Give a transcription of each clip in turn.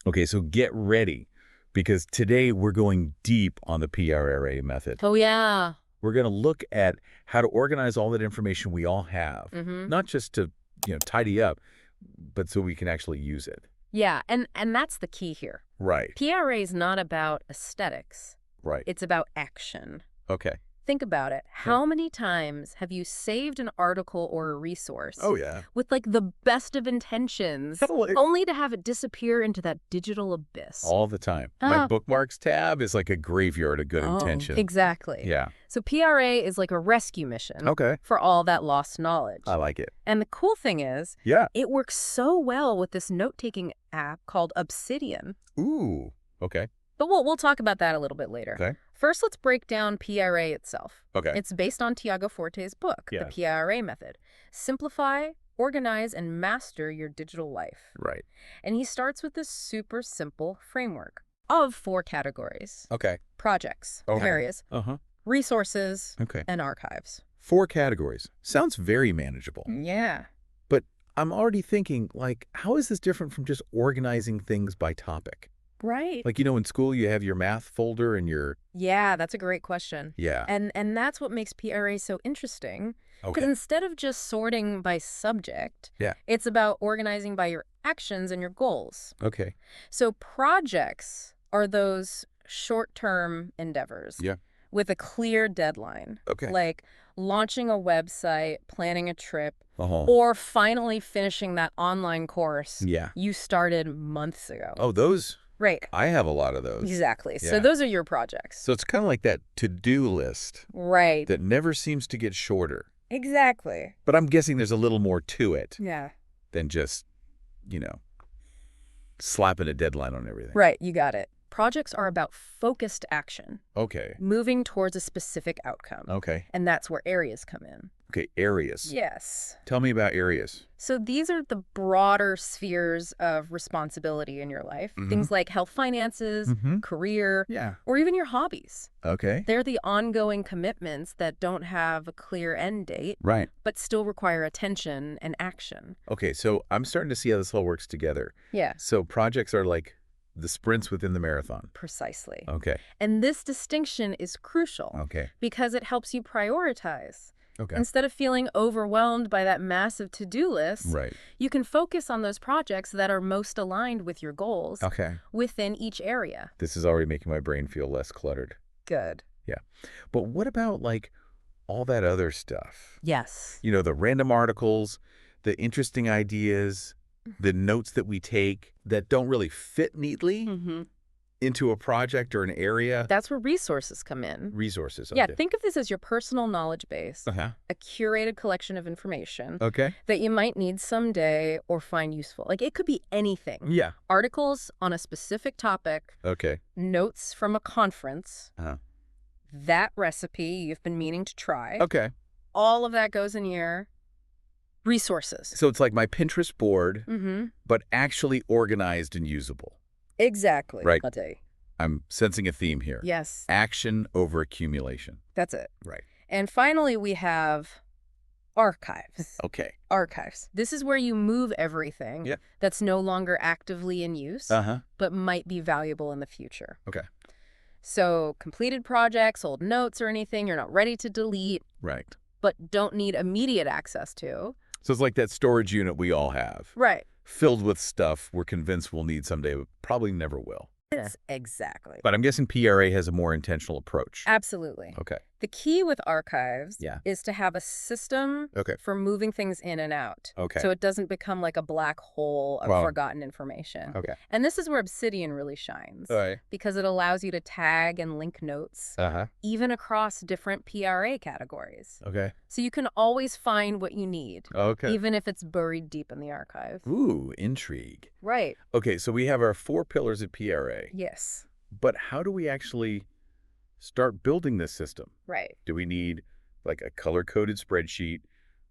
Okay, so get ready, because today we're going deep on the PRA method. Oh, yeah. We're going to look at how to organize all that information we all have, not just to, tidy up, but so we can actually use it. Yeah, and that's the key here. Right. PRA is not about aesthetics. Right. It's about action. Okay. Think about it. How many times have you saved an article or a resource with like the best of intentions, only to have it disappear into that digital abyss? All the time. My bookmarks tab is like a graveyard of good intention. Exactly. Yeah. So PRA is like a rescue mission for all that lost knowledge. I like it. And the cool thing is, it works so well with this note-taking app called Obsidian. Ooh, okay. But we'll talk about that a little bit later. Okay. First, let's break down PRA itself. Okay. It's based on Tiago Forte's book, The PRA Method. Simplify, organize, and master your digital life. Right. And he starts with this super simple framework of 4 categories. Okay. Projects, areas, resources, and archives. 4 categories. Sounds very manageable. Yeah. But I'm already thinking, like, how is this different from just organizing things by topic? Right. Like, in school you have your math folder and your... Yeah, that's a great question. Yeah. And that's what makes PRA so interesting. Okay. Because instead of just sorting by subject, it's about organizing by your actions and your goals. Okay. So projects are those short-term endeavors with a clear deadline. Okay. Like launching a website, planning a trip, or finally finishing that online course you started months ago. Oh, those... Right. I have a lot of those. Exactly. Yeah. So those are your projects. So it's kind of like that to-do list. Right. That never seems to get shorter. Exactly. But I'm guessing there's a little more to it. Yeah. Than just, slapping a deadline on everything. Right. You got it. Projects are about focused action. Okay. Moving towards a specific outcome. Okay. And that's where areas come in. Okay, areas. Yes. Tell me about areas. So these are the broader spheres of responsibility in your life. Things like health, finances, career, or even your hobbies. Okay. They're the ongoing commitments that don't have a clear end date, right, but still require attention and action. Okay, so I'm starting to see how this all works together. Yeah. So projects are like the sprints within the marathon. Precisely. Okay. And this distinction is crucial. Okay. Because it helps you prioritize. Okay. Instead of feeling overwhelmed by that massive to-do list, you can focus on those projects that are most aligned with your goals within each area. This is already making my brain feel less cluttered. Good. Yeah. But what about, like, all that other stuff? Yes. The random articles, the interesting ideas, the notes that we take that don't really fit neatly into a project or an area. That's where resources come in. Resources. Yeah, think of this as your personal knowledge base, a curated collection of information that you might need someday or find useful. Like, it could be anything. Yeah. Articles on a specific topic. Okay. Notes from a conference. That recipe you've been meaning to try. Okay. All of that goes in your resources. So it's like my Pinterest board, but actually organized and usable. Exactly. Right. I'm sensing a theme here. Yes. Action over accumulation. That's it. Right. And finally, we have archives. Okay. Archives. This is where you move everything that's no longer actively in use, but might be valuable in the future. Okay. So completed projects, old notes or anything you're not ready to delete. Right. But don't need immediate access to. So it's like that storage unit we all have. Right. Filled with stuff we're convinced we'll need someday, but probably never will. Yes, exactly. But I'm guessing PRA has a more intentional approach. Absolutely. Okay. The key with archives is to have a system for moving things in and out. Okay. So it doesn't become like a black hole of forgotten information. Okay. And this is where Obsidian really shines. Because it allows you to tag and link notes, even across different PRA categories. Okay. So you can always find what you need. Okay. Even if it's buried deep in the archive. Ooh, intrigue. Right. Okay, so we have our 4 pillars at PRA. Yes. But how do we actually start building this system? Right. Do we need like a color-coded spreadsheet,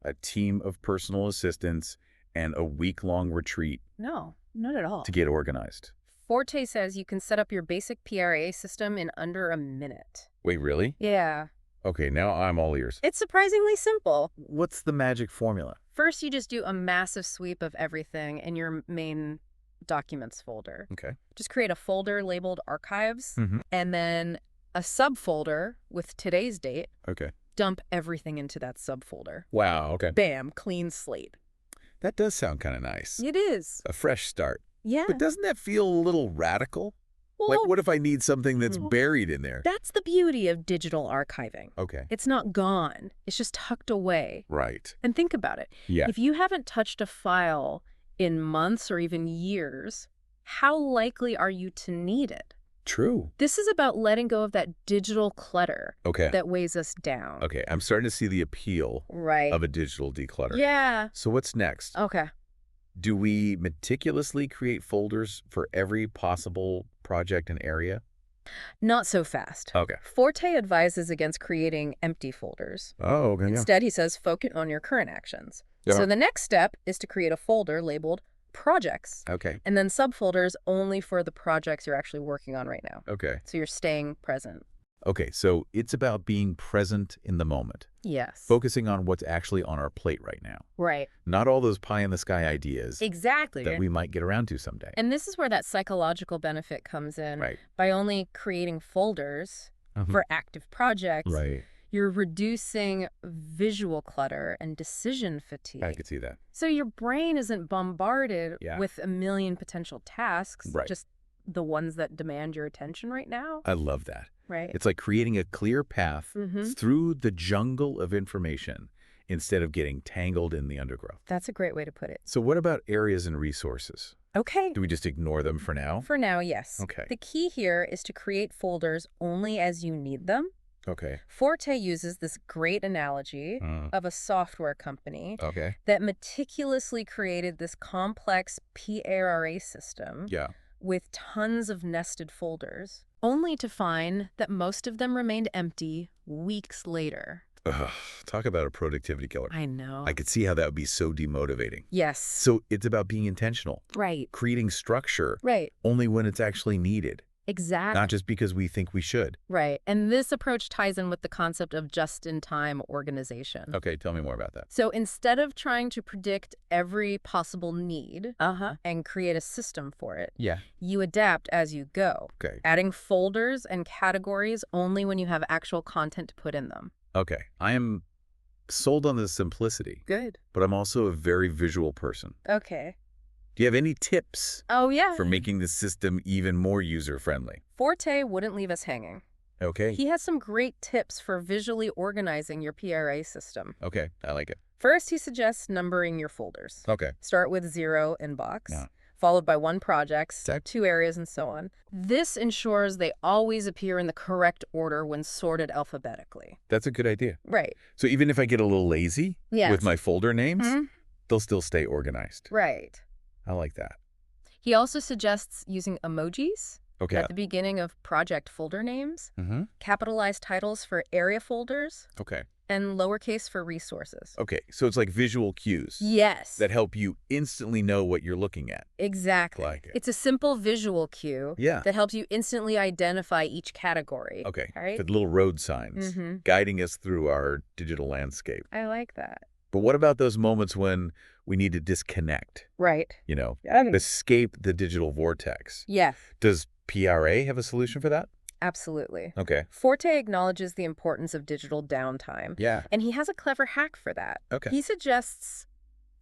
a team of personal assistants, and a week-long retreat? No, not at all. To get organized? Forte says you can set up your basic PRA system in under a minute. Wait, really? Yeah. Okay, now I'm all ears. It's surprisingly simple. What's the magic formula? First, you just do a massive sweep of everything in your main documents folder. Okay. Just create a folder labeled archives and then a subfolder with today's date. Okay. Dump everything into that subfolder. Wow, okay. Bam, clean slate. That does sound kind of nice. It is. A fresh start. Yeah. But doesn't that feel a little radical? Well, Like, what if I need something that's buried in there? That's the beauty of digital archiving. Okay. It's not gone. It's just tucked away. Right. And think about it. Yeah. If you haven't touched a file in months or even years, how likely are you to need it? True. This is about letting go of that digital clutter Okay. that weighs us down. Okay, I'm starting to see the appeal of a digital declutter. Yeah. So what's next? Okay. Do we meticulously create folders for every possible project and area? Not so fast. Okay. Forte advises against creating empty folders. Oh, okay. Instead, he says focus on your current actions. Yeah. So the next step is to create a folder labeled projects. Okay. And then subfolders only for the projects you're actually working on right now. Okay. So you're staying present. Okay, so it's about being present in the moment. Yes. Focusing on what's actually on our plate right now. Right. Not all those pie-in-the-sky ideas. Exactly. That we might get around to someday. And this is where that psychological benefit comes in. Right. By only creating folders for active projects, right. You're reducing visual clutter and decision fatigue. I could see that. So your brain isn't bombarded with a million potential tasks, just the ones that demand your attention right now. I love that. Right. It's like creating a clear path through the jungle of information instead of getting tangled in the undergrowth. That's a great way to put it. So what about areas and resources? Okay. Do we just ignore them for now? For now, yes. Okay. The key here is to create folders only as you need them. Okay. Forte uses this great analogy of a software company that meticulously created this complex PARA system with tons of nested folders, only to find that most of them remained empty weeks later. Ugh, talk about a productivity killer. I know. I could see how that would be so demotivating. Yes. So it's about being intentional. Right. Creating structure. Right. Only when it's actually needed. Exactly. Not just because we think we should. Right. And this approach ties in with the concept of just-in-time organization. Okay, tell me more about that. So instead of trying to predict every possible need and create a system for it, you adapt as you go, adding folders and categories only when you have actual content to put in them. Okay, I am sold on the simplicity. Good. But I'm also a very visual person. Okay. Do you have any tips for making the system even more user-friendly? Forte wouldn't leave us hanging. Okay. He has some great tips for visually organizing your PRA system. Okay, I like it. First, he suggests numbering your folders. Okay. Start with 0 in box, followed by 1 projects, 2 areas, and so on. This ensures they always appear in the correct order when sorted alphabetically. That's a good idea. Right. So even if I get a little lazy with my folder names, they'll still stay organized. Right. I like that. He also suggests using emojis at the beginning of project folder names, capitalized titles for area folders, and lowercase for resources. Okay, so it's like visual cues. Yes. That help you instantly know what you're looking at. Exactly. Like it. It's a simple visual cue that helps you instantly identify each category. Okay, right? the little road signs guiding us through our digital landscape. I like that. But what about those moments when we need to disconnect? Right. You know, escape the digital vortex. Yeah. Does PRA have a solution for that? Absolutely. Okay. Forte acknowledges the importance of digital downtime. Yeah. And he has a clever hack for that. Okay. He suggests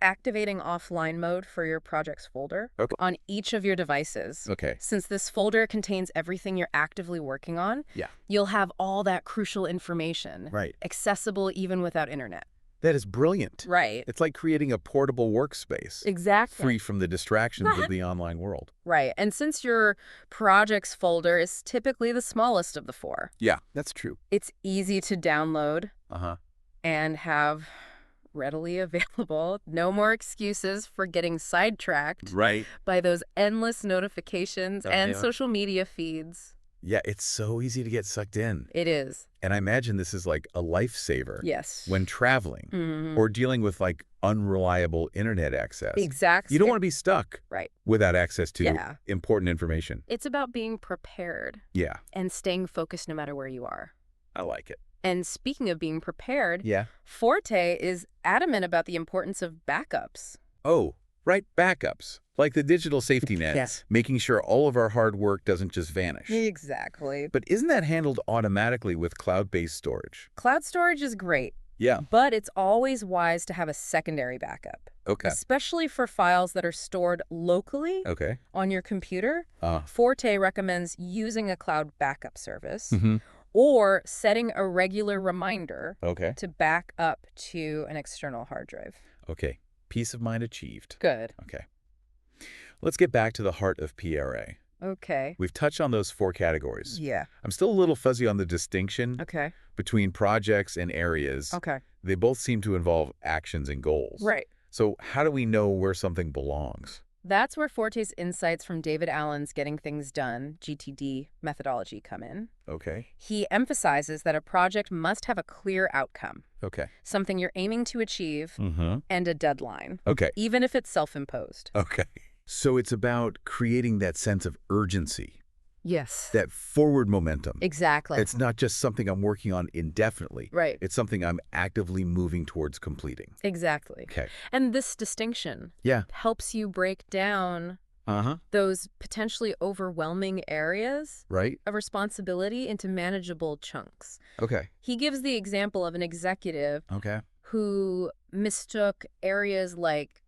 activating offline mode for your projects folder on each of your devices. Okay. Since this folder contains everything you're actively working on, you'll have all that crucial information accessible even without internet. That is brilliant. Right. It's like creating a portable workspace. Exactly. Free from the distractions of the online world. Right. And since your projects folder is typically the smallest of the 4. Yeah, that's true. It's easy to download and have readily available. No more excuses for getting sidetracked by those endless notifications and social media feeds. Yeah, it's so easy to get sucked in. It is. And I imagine this is like a lifesaver. Yes. When traveling or dealing with like unreliable internet access. Exactly. You don't want to be stuck without access to important information. It's about being prepared. Yeah. And staying focused no matter where you are. I like it. And speaking of being prepared, Forte is adamant about the importance of backups. Oh, Right, backups, like the digital safety net, Yes. making sure all of our hard work doesn't just vanish. Exactly. But isn't that handled automatically with cloud-based storage? Cloud storage is great. Yeah. But it's always wise to have a secondary backup. Okay. Especially for files that are stored locally on your computer. Forte recommends using a cloud backup service or setting a regular reminder to back up to an external hard drive. Okay. Peace of mind achieved. Good. Okay. Let's get back to the heart of PRA. Okay. We've touched on those 4 categories. Yeah. I'm still a little fuzzy on the distinction between projects and areas. They both seem to involve actions and goals. Right. So how do we know where something belongs? That's where Forte's insights from David Allen's Getting Things Done, GTD, methodology come in. Okay. He emphasizes that a project must have a clear outcome. Okay. Something you're aiming to achieve and a deadline. Okay. Even if it's self-imposed. Okay. So it's about creating that sense of urgency. Yes. That forward momentum. Exactly. It's not just something I'm working on indefinitely. Right. It's something I'm actively moving towards completing. Exactly. Okay. And this distinction helps you break down those potentially overwhelming areas of responsibility into manageable chunks. Okay. He gives the example of an executive who mistook areas like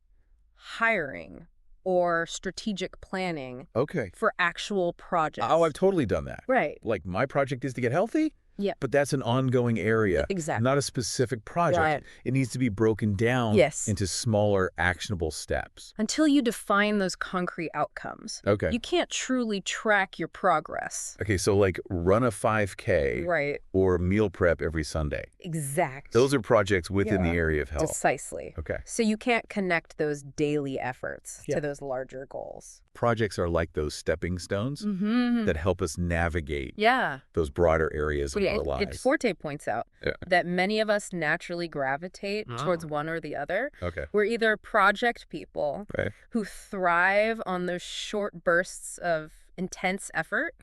hiring or strategic planning for actual projects. Oh, I've totally done that. Right. Like my project is to get healthy? Yeah. But that's an ongoing area. Exactly. Not a specific project. Right. It needs to be broken down into smaller, actionable steps. Until you define those concrete outcomes. Okay. You can't truly track your progress. Okay, so like run a 5K or meal prep every Sunday. Exactly. Those are projects within the area of health. Precisely. Okay. So you can't connect those daily efforts to those larger goals. Projects are like those stepping stones that help us navigate those broader areas of our lives. Forte points out that many of us naturally gravitate towards one or the other. Okay. We're either project people who thrive on those short bursts of intense effort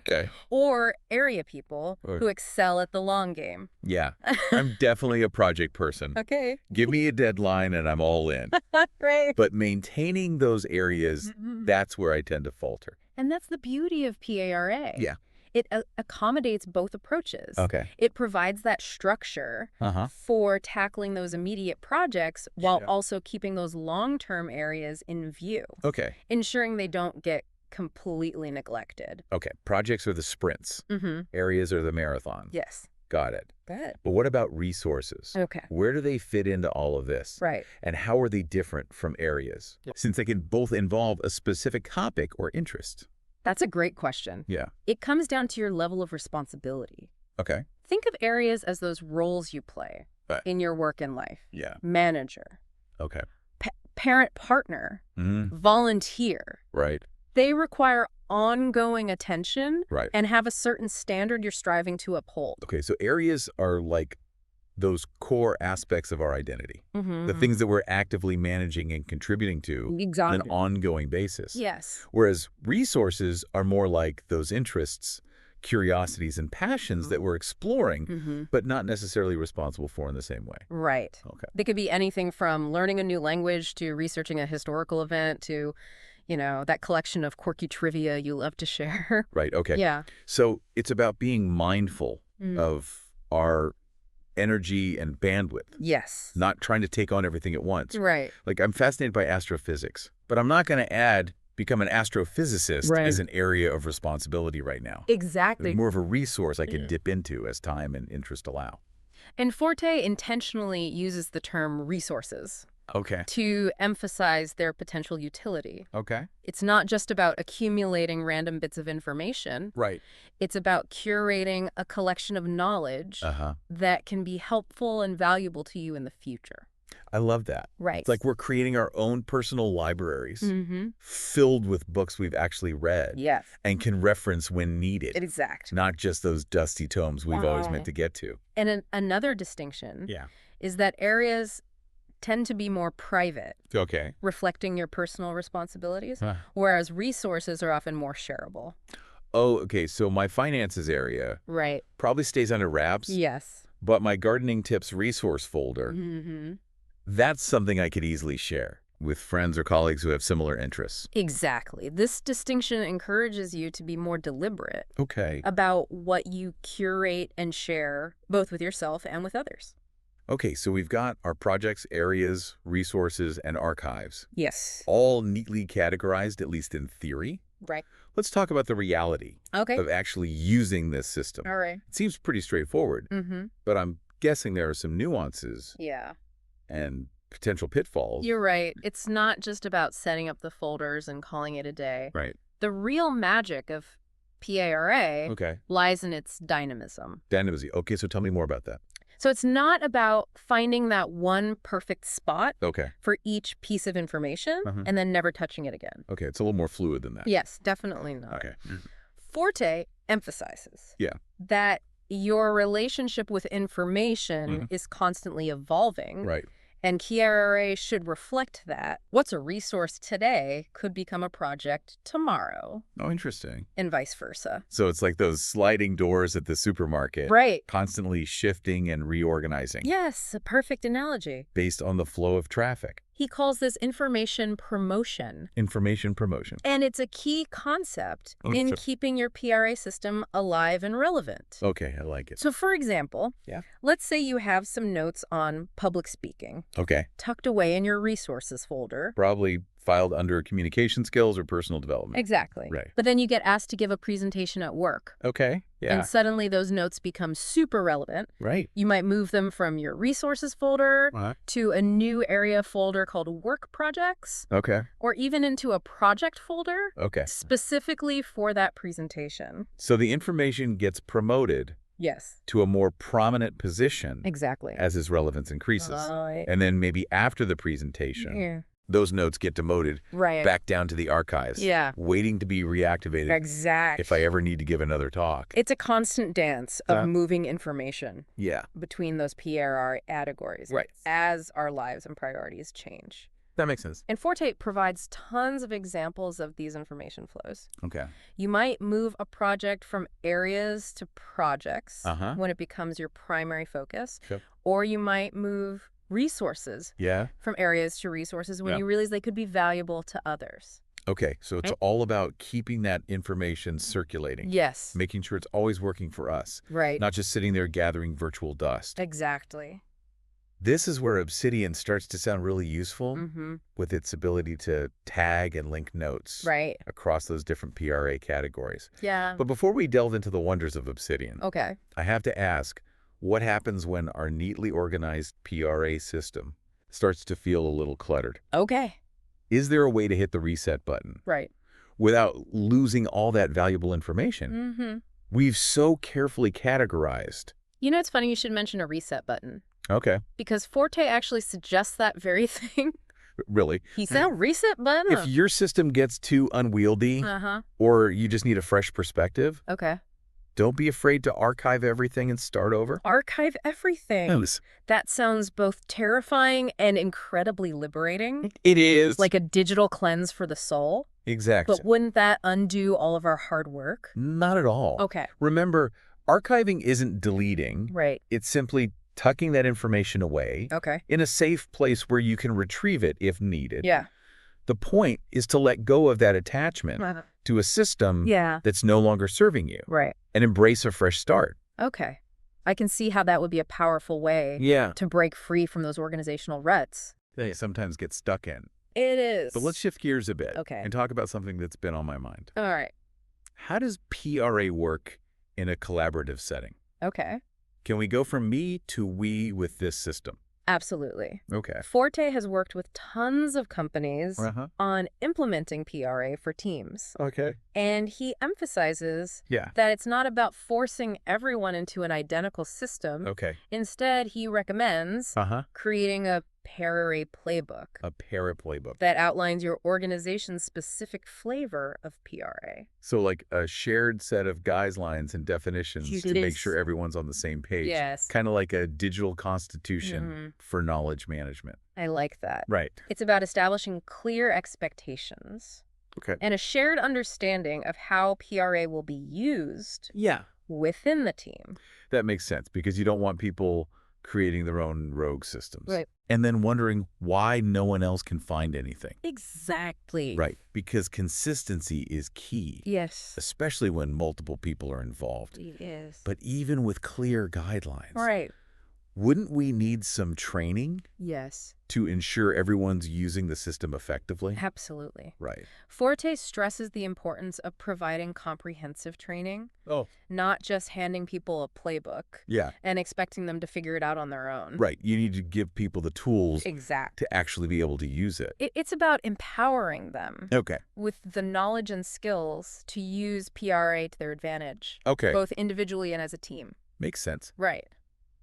or area people who excel at the long game. Yeah, I'm definitely a project person. Okay. Give me a deadline and I'm all in. Right. But maintaining those areas, that's where I tend to falter. And that's the beauty of PARA. Yeah. It accommodates both approaches. Okay. It provides that structure for tackling those immediate projects while also keeping those long-term areas in view. Okay. Ensuring they don't get completely neglected. Okay. Projects are the sprints. Areas are the marathon. Yes. Got it. Good. But what about resources? Okay. Where do they fit into all of this? Right. And how are they different from areas? Since they can both involve a specific topic or interest. That's a great question. Yeah. It comes down to your level of responsibility. Okay. Think of areas as those roles you play in your work and life. Yeah. Manager. Okay. Parent partner. Volunteer. Right. They require ongoing attention and have a certain standard you're striving to uphold. Okay, so areas are like those core aspects of our identity, the things that we're actively managing and contributing to on an ongoing basis. Yes. Whereas resources are more like those interests, curiosities, and passions that we're exploring, but not necessarily responsible for in the same way. Right. Okay. They could be anything from learning a new language to researching a historical event to, you know, that collection of quirky trivia you love to share. Right, okay. Yeah. So it's about being mindful of our energy and bandwidth. Yes. Not trying to take on everything at once. Right. Like, I'm fascinated by astrophysics, but I'm not going to add become an astrophysicist as an area of responsibility right now. Exactly. It's more of a resource I could dip into as time and interest allow. And Forte intentionally uses the term resources. Okay. To emphasize their potential utility. Okay. It's not just about accumulating random bits of information. Right. It's about curating a collection of knowledge that can be helpful and valuable to you in the future. I love that. Right. It's like we're creating our own personal libraries filled with books we've actually read. Yes. And can reference when needed. Exactly. Not just those dusty tomes we've always meant to get to. And another distinction is that areas tend to be more private. Okay. Reflecting your personal responsibilities, whereas resources are often more shareable. Oh, okay. So my finances area probably stays under wraps. Yes. But my gardening tips resource folder, that's something I could easily share. with friends or colleagues who have similar interests. Exactly. This distinction encourages you to be more deliberate about what you curate and share, both with yourself and with others. Okay, so we've got our projects, areas, resources, and archives. Yes. All neatly categorized, at least in theory. Right. Let's talk about the reality of actually using this system. All right. It seems pretty straightforward, but I'm guessing there are some nuances. Yeah. And potential pitfalls. You're right. It's not just about setting up the folders and calling it a day. Right. The real magic of PARA lies in its dynamism. Dynamism. Okay, so tell me more about that. So it's not about finding that one perfect spot for each piece of information and then never touching it again. Okay, it's a little more fluid than that. Yes, definitely not. Okay. Forte emphasizes that your relationship with information is constantly evolving. Right. And PARA should reflect that. What's a resource today could become a project tomorrow. Oh, interesting. And vice versa. So it's like those sliding doors at the supermarket. Right. Constantly shifting and reorganizing. Yes, a perfect analogy. Based on the flow of traffic. He calls this information promotion. Information promotion. And it's a key concept in keeping your PRA system alive and relevant. Okay, I like it. So for example, let's say you have some notes on public speaking. Tucked away in your resources folder. Probably filed under communication skills or personal development. Exactly. Right. But then you get asked to give a presentation at work. Okay. Yeah. And suddenly those notes become super relevant. Right. You might move them from your resources folder to a new area folder called work projects. Okay. Or even into a project folder. Okay. Specifically for that presentation. So the information gets promoted. Yes. To a more prominent position. Exactly. As its relevance increases. And then maybe after the presentation, those notes get demoted back down to the archives. Waiting to be reactivated. Exactly. If I ever need to give another talk. It's a constant dance of moving information. Yeah. Between those PRR categories. Right. As our lives and priorities change. That makes sense. And Forte provides tons of examples of these information flows. Okay. You might move a project from areas to projects when it becomes your primary focus. Sure. Or you might move resources from areas to resources when you realize they could be valuable to others. Okay, so it's all about keeping that information circulating. Yes. Making sure it's always working for us. Right. Not just sitting there gathering virtual dust. Exactly. This is where Obsidian starts to sound really useful with its ability to tag and link notes across those different PRA categories. Yeah. But before we delve into the wonders of Obsidian, I have to ask, what happens when our neatly organized PRA system starts to feel a little cluttered? Okay. Is there a way to hit the reset button? Right. Without losing all that valuable information? We've so carefully categorized. You know, it's funny you should mention a reset button. Okay. Because Forte actually suggests that very thing. Really? He said reset button? If your system gets too unwieldy or you just need a fresh perspective, don't be afraid to archive everything and start over. Archive everything. That sounds both terrifying and incredibly liberating. It is. Like a digital cleanse for the soul. Exactly. But wouldn't that undo all of our hard work? Not at all. Okay. Remember, archiving isn't deleting. Right. It's simply tucking that information away in a safe place where you can retrieve it if needed. Yeah. The point is to let go of that attachment to a system that's no longer serving you. Right. And embrace a fresh start. Okay. I can see how that would be a powerful way to break free from those organizational ruts. They sometimes get stuck in. It is. But let's shift gears a bit and talk about something that's been on my mind. All right. How does PRA work in a collaborative setting? Okay. Can we go from me to we with this system? Absolutely. Okay. Forte has worked with tons of companies on implementing PRA for teams. Okay. And he emphasizes that it's not about forcing everyone into an identical system. Okay. Instead, he recommends creating a PRA playbook. A PRA playbook. That outlines your organization's specific flavor of PRA. So like a shared set of guidelines and definitions to make sure everyone's on the same page. Yes. Kind of like a digital constitution for knowledge management. I like that. Right. It's about establishing clear expectations. Okay. And a shared understanding of how PRA will be used within the team. That makes sense because you don't want people creating their own rogue systems. Right. And then wondering why no one else can find anything. Exactly. Right. Because consistency is key. Yes. Especially when multiple people are involved. It is. But even with clear guidelines. Right. Wouldn't we need some training? Yes. To ensure everyone's using the system effectively? Absolutely. Right. Forte stresses the importance of providing comprehensive training. Oh. Not just handing people a playbook. Yeah. And expecting them to figure it out on their own. Right. You need to give people the tools exactly. to actually be able to use it. It's about empowering them. Okay. With the knowledge and skills to use PRA to their advantage. Okay. Both individually and as a team. Makes sense. Right.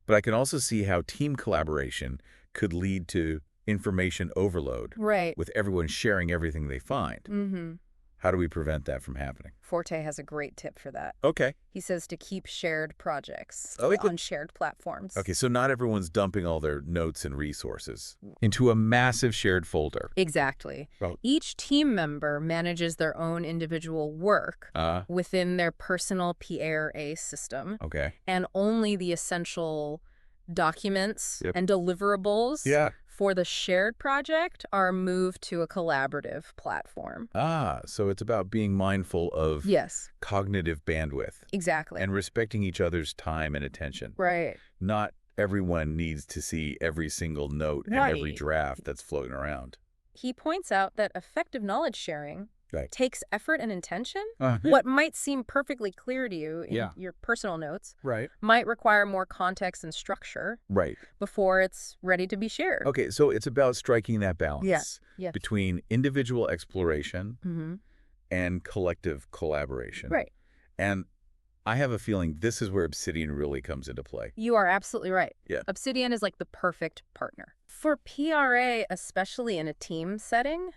But I can also see how team collaboration could lead to information overload. Right. With everyone sharing everything they find. Mm-hmm. How do we prevent that from happening? Forte has a great tip for that. Okay. He says to keep shared projects on shared platforms. Okay, so not everyone's dumping all their notes and resources into a massive shared folder. Exactly. Well, each team member manages their own individual work within their personal PRA system. Okay. And only the essential documents and deliverables for the shared project are moved to a collaborative platform. So it's about being mindful of cognitive bandwidth. Exactly. And respecting each other's time and attention. Right. Not everyone needs to see every single note and every draft that's floating around. He points out that effective knowledge sharing takes effort and intention. What might seem perfectly clear to you in your personal notes might require more context and structure before it's ready to be shared. Okay, so it's about striking that balance between individual exploration and collective collaboration. Right. And I have a feeling this is where Obsidian really comes into play. You are absolutely right. Yeah. Obsidian is like the perfect partner. For PRA, especially in a team setting,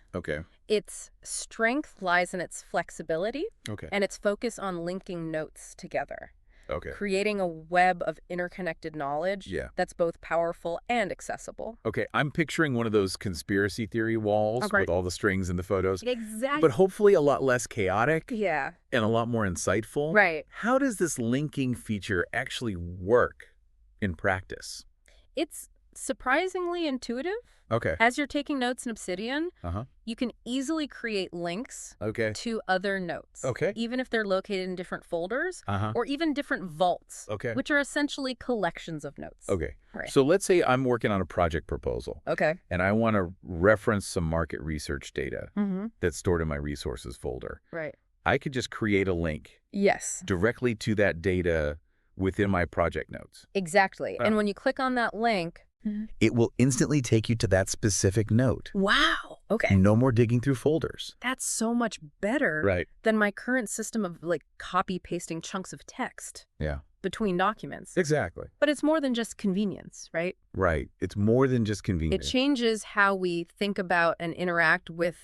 its strength lies in its flexibility and its focus on linking notes together. Creating a web of interconnected knowledge that's both powerful and accessible. Okay, I'm picturing one of those conspiracy theory walls with all the strings and the photos. Exactly. But hopefully a lot less chaotic. Yeah. And a lot more insightful. Right. How does this linking feature actually work in practice? It's surprisingly intuitive. Okay. As you're taking notes in Obsidian, you can easily create links to other notes. Even if they're located in different folders or even different vaults, which are essentially collections of notes. Right. So let's say I'm working on a project proposal. And I want to reference some market research data that's stored in my resources folder. Right. I could just create a link directly to that data within my project notes. Exactly. And when you click on that link, it will instantly take you to that specific note. Wow. Okay. No more digging through folders. That's so much better than my current system of like copy-pasting chunks of text between documents. Exactly. But it's more than just convenience, right? Right. It's more than just convenience. It changes how we think about and interact with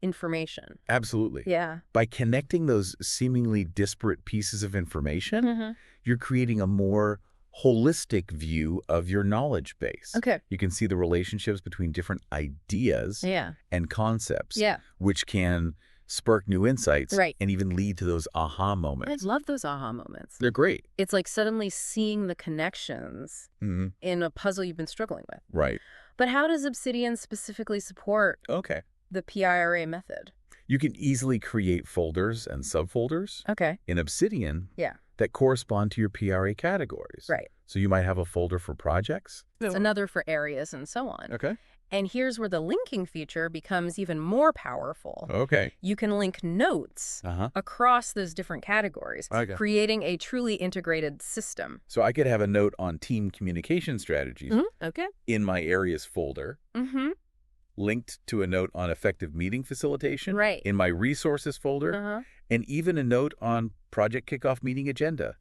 information. Absolutely. Yeah. By connecting those seemingly disparate pieces of information, you're creating a more holistic view of your knowledge base. You can see the relationships between different ideas and concepts, which can spark new insights and even lead to those aha moments. I love those aha moments. They're great. It's like suddenly seeing the connections in a puzzle you've been struggling with. Right. But how does Obsidian specifically support the PRA method? You can easily create folders and subfolders in Obsidian that correspond to your PRA categories. Right. So you might have a folder for projects. It's another for areas and so on. And here's where the linking feature becomes even more powerful. You can link notes across those different categories, creating a truly integrated system. So I could have a note on team communication strategies in my areas folder, linked to a note on effective meeting facilitation in my resources folder, and even a note on project kickoff meeting agenda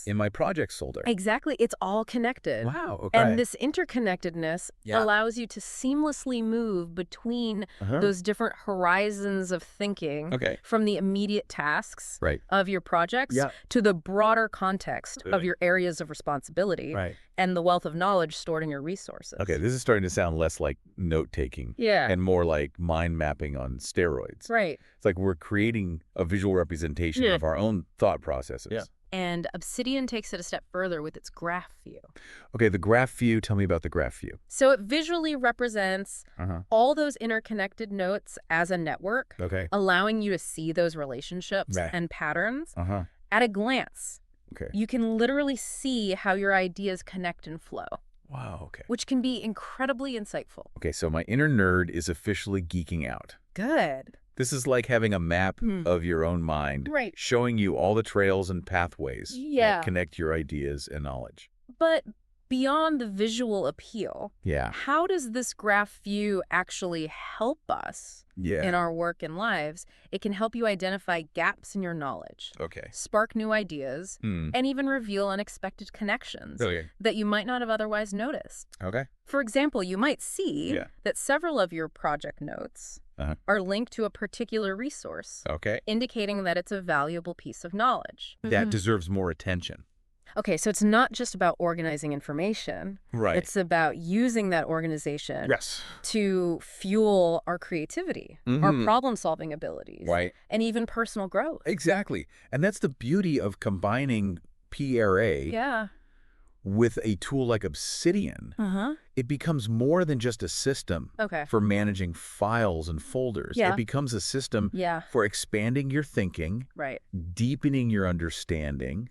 in my projects folder. Exactly. It's all connected. Wow. And this interconnectedness allows you to seamlessly move between those different horizons of thinking from the immediate tasks of your projects to the broader context of your areas of responsibility and the wealth of knowledge stored in your resources. This is starting to sound less like note-taking and more like mind mapping on steroids. Right. It's like we're creating a visual representation of our own thought processes. And Obsidian takes it a step further with its graph view. Okay, the graph view, tell me about the graph view. So it visually represents all those interconnected nodes as a network, allowing you to see those relationships and patterns at a glance. You can literally see how your ideas connect and flow. Wow, okay. Which can be incredibly insightful. Okay, so my inner nerd is officially geeking out. Good. This is like having a map of your own mind, showing you all the trails and pathways that connect your ideas and knowledge. But beyond the visual appeal, how does this graph view actually help us in our work and lives? It can help you identify gaps in your knowledge, spark new ideas, and even reveal unexpected connections that you might not have otherwise noticed. For example, you might see that several of your project notes are linked to a particular resource, indicating that it's a valuable piece of knowledge. That deserves more attention. Okay, so it's not just about organizing information. It's about using that organization to fuel our creativity, our problem-solving abilities, and even personal growth. Exactly. And that's the beauty of combining PRA with a tool like Obsidian. It becomes more than just a system for managing files and folders. It becomes a system for expanding your thinking, deepening your understanding,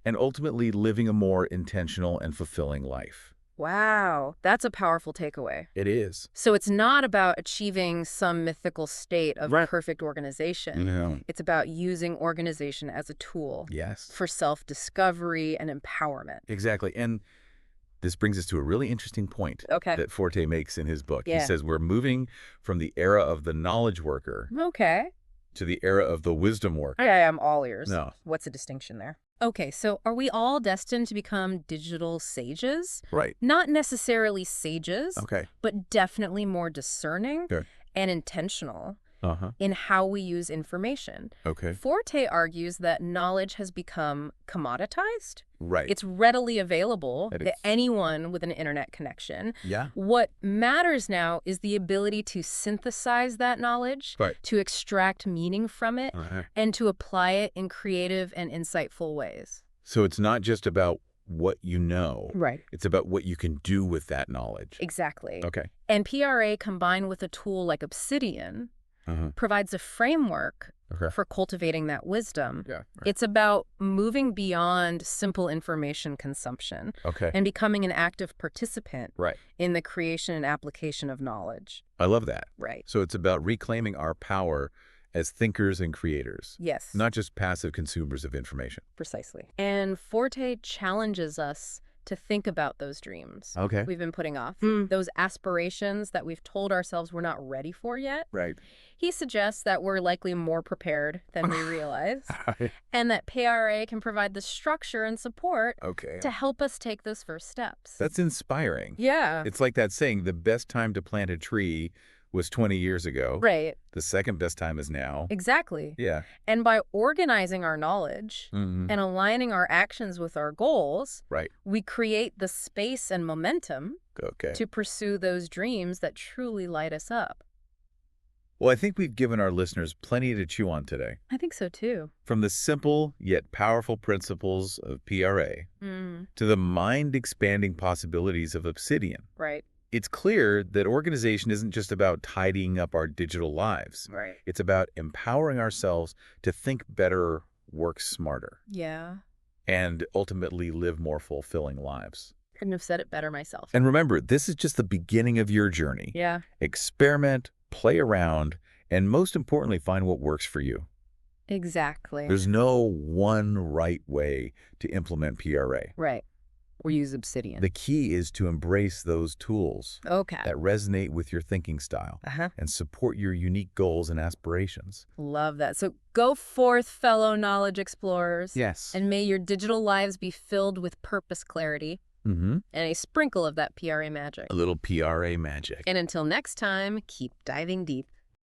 and ultimately living a more intentional and fulfilling life. Wow, that's a powerful takeaway. It is. So it's not about achieving some mythical state of perfect organization. No. It's about using organization as a tool for self-discovery and empowerment. Exactly. And this brings us to a really interesting point that Forte makes in his book. He says we're moving from the era of the knowledge worker to the era of the wisdom worker. I'm all ears. No. What's the distinction there? Okay, so are we all destined to become digital sages? Not necessarily sages, but definitely more discerning and intentional in how we use information. Forte argues that knowledge has become commoditized. It's readily available to anyone with an internet connection. What matters now is the ability to synthesize that knowledge, to extract meaning from it, and to apply it in creative and insightful ways. So it's not just about what you know. It's about what you can do with that knowledge. Exactly. And PRA combined with a tool like Obsidian provides a framework for cultivating that wisdom. It's about moving beyond simple information consumption and becoming an active participant in the creation and application of knowledge. I love that. So it's about reclaiming our power as thinkers and creators. Not just passive consumers of information. Precisely. And Forte challenges us to think about those dreams we've been putting off, those aspirations that we've told ourselves we're not ready for yet. He suggests that we're likely more prepared than we realize, and that PRA can provide the structure and support to help us take those first steps. That's inspiring. It's like that saying, the best time to plant a tree was 20 years ago. The second best time is now. Exactly. And by organizing our knowledge and aligning our actions with our goals, we create the space and momentum to pursue those dreams that truly light us up. Well, I think we've given our listeners plenty to chew on today. I think so, too. From the simple yet powerful principles of PRA to the mind-expanding possibilities of Obsidian. It's clear that organization isn't just about tidying up our digital lives. It's about empowering ourselves to think better, work smarter. And ultimately live more fulfilling lives. Couldn't have said it better myself. And remember, this is just the beginning of your journey. Experiment, play around, and most importantly, find what works for you. Exactly. There's no one right way to implement PRA. Or use Obsidian. The key is to embrace those tools that resonate with your thinking style and support your unique goals and aspirations. Love that. So go forth, fellow knowledge explorers. And may your digital lives be filled with purpose, clarity, and a sprinkle of that PRA magic. A little PRA magic. And until next time, keep diving deep.